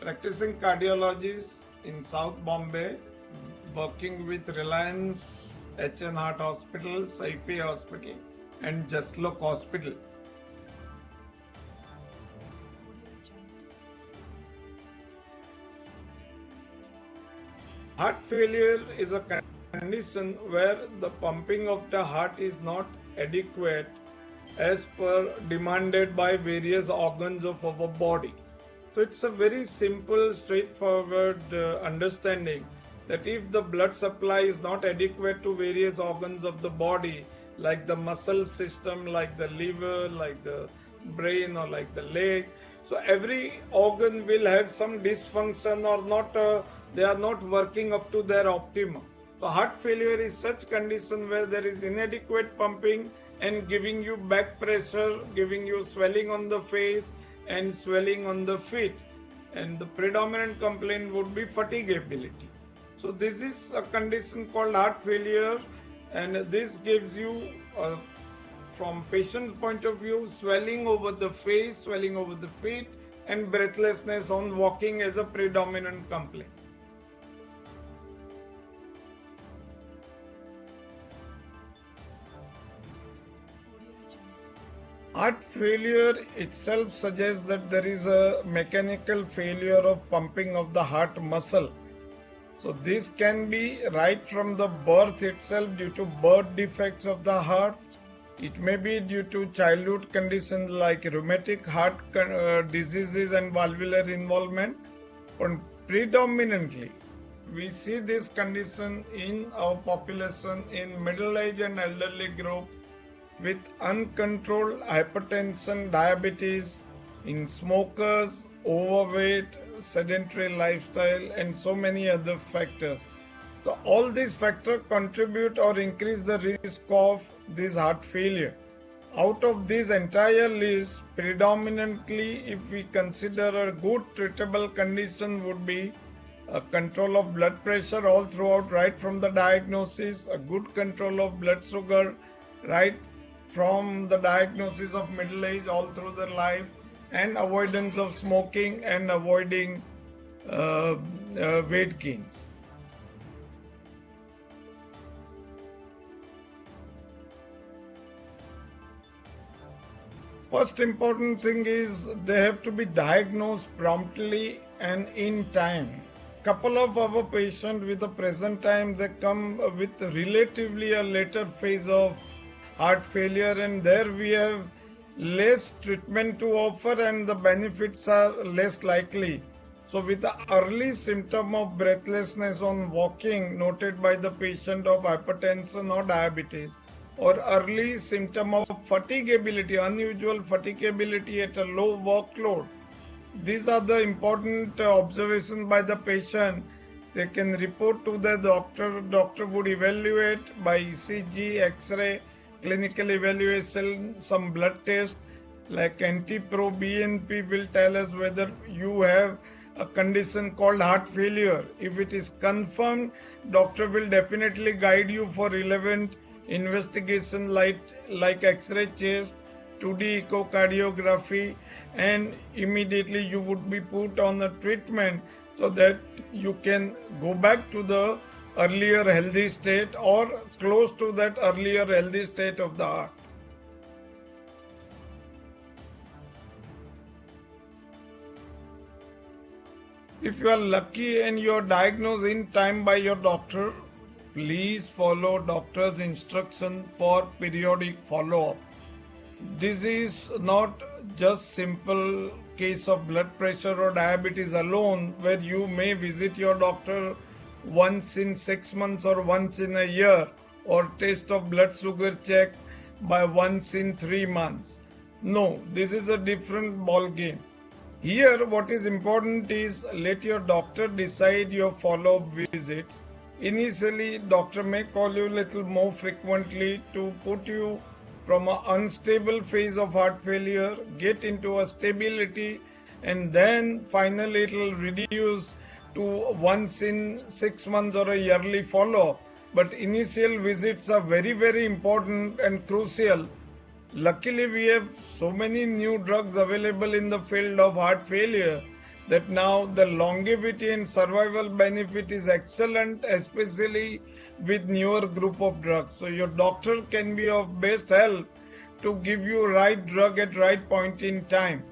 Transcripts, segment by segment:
practicing cardiologist in South Bombay, working with Reliance HN Heart Hospital, Saifi Hospital, and Jaslok Hospital. Heart failure is a condition where the pumping of the heart is not adequate as per demanded by various organs of our body. So it's a very simple, straightforward understanding that if the blood supply is not adequate to various organs of the body, like the muscle system, like the liver, like the brain, or like the leg, so every organ will have some dysfunction or not, they are not working up to their optimum. So heart failure is such condition where there is inadequate pumping and giving you back pressure, giving you swelling on the face and swelling on the feet. And the predominant complaint would be fatigability. So this is a condition called heart failure, and this gives you, from patient's point of view, swelling over the face, swelling over the feet, and breathlessness on walking as a predominant complaint. Heart failure itself suggests that there is a mechanical failure of pumping of the heart muscle. So this can be right from the birth itself due to birth defects of the heart. It may be due to childhood conditions like rheumatic heart diseases and valvular involvement. But predominantly, we see this condition in our population in middle-aged and elderly group with uncontrolled hypertension, diabetes, in smokers, overweight, sedentary lifestyle, and so many other factors. So all these factors contribute or increase the risk of this heart failure. Out of this entire list, predominantly if we consider a good treatable condition would be a control of blood pressure all throughout, right from the diagnosis, a good control of blood sugar, right from the diagnosis of middle age all through their life, and avoidance of smoking and avoiding weight gains. First important thing is they have to be diagnosed promptly and in time. Couple of our patients with the present time, they come with relatively a later phase of heart failure, and there we have less treatment to offer and the benefits are less likely. So with the early symptom of breathlessness on walking noted by the patient of hypertension or diabetes, or early symptom of fatigability, unusual fatigability at a low workload, these are the important observations by the patient. They can report to the doctor. Doctor would evaluate by ECG, X-ray, clinical evaluation, some blood test like NT-proBNP will tell us whether you have a condition called heart failure. If it is confirmed, doctor will definitely guide you for relevant investigation like X-ray chest, 2D echocardiography, and immediately you would be put on a treatment so that you can go back to the earlier healthy state or close to that earlier healthy state of the heart. If you are lucky and you are diagnosed in time by your doctor, please follow doctor's instruction for periodic follow-up. This is not just simple case of blood pressure or diabetes alone where you may visit your doctor once in 6 months or once in a year, or test of blood sugar check by once in 3 months. No, this is a different ball game. Here what is important is let your doctor decide your follow-up visits. Initially, doctor may call you little more frequently to put you from an unstable phase of heart failure, get into a stability, and then finally it will reduce to once in 6 months or a yearly follow-up. But initial visits are very, very important and crucial. Luckily, we have so many new drugs available in the field of heart failure that now the longevity and survival benefit is excellent, especially with newer group of drugs. So your doctor can be of best help to give you right drug at right point in time.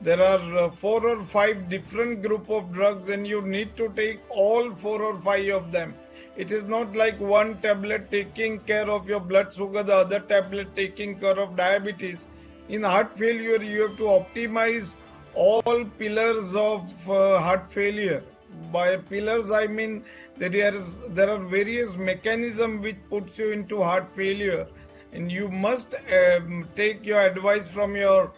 There are 4 or 5 different group of drugs and you need to take all 4 or 5 of them. It is not like one tablet taking care of your blood sugar, the other tablet taking care of diabetes. In heart failure, you have to optimize all pillars of heart failure. By pillars, I mean there are various mechanisms which puts you into heart failure, and you must take your advice from your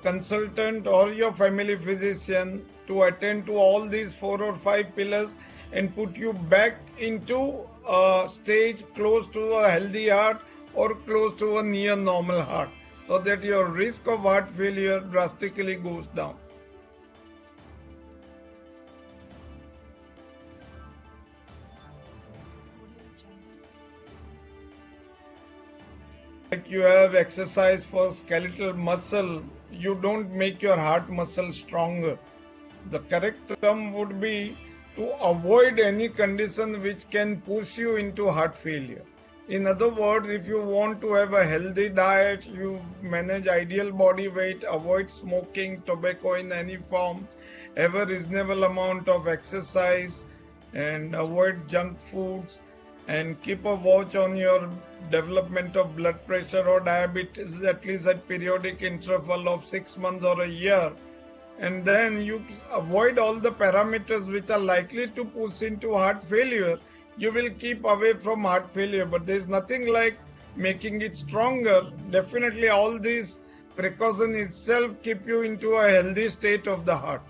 consultant or your family physician to attend to all these 4 or 5 pillars and put you back into a stage close to a healthy heart or close to a near normal heart, so that your risk of heart failure drastically goes down. Like you have exercise for skeletal muscle, you don't make your heart muscle stronger. The correct term would be to avoid any condition which can push you into heart failure. In other words, if you want to have a healthy diet, you manage ideal body weight, avoid smoking, tobacco in any form, have a reasonable amount of exercise, and avoid junk foods, and keep a watch on your development of blood pressure or diabetes at least at periodic interval of 6 months or a year. And then you avoid all the parameters which are likely to push into heart failure. You will keep away from heart failure, but there is nothing like making it stronger. Definitely all these precautions itself keep you into a healthy state of the heart.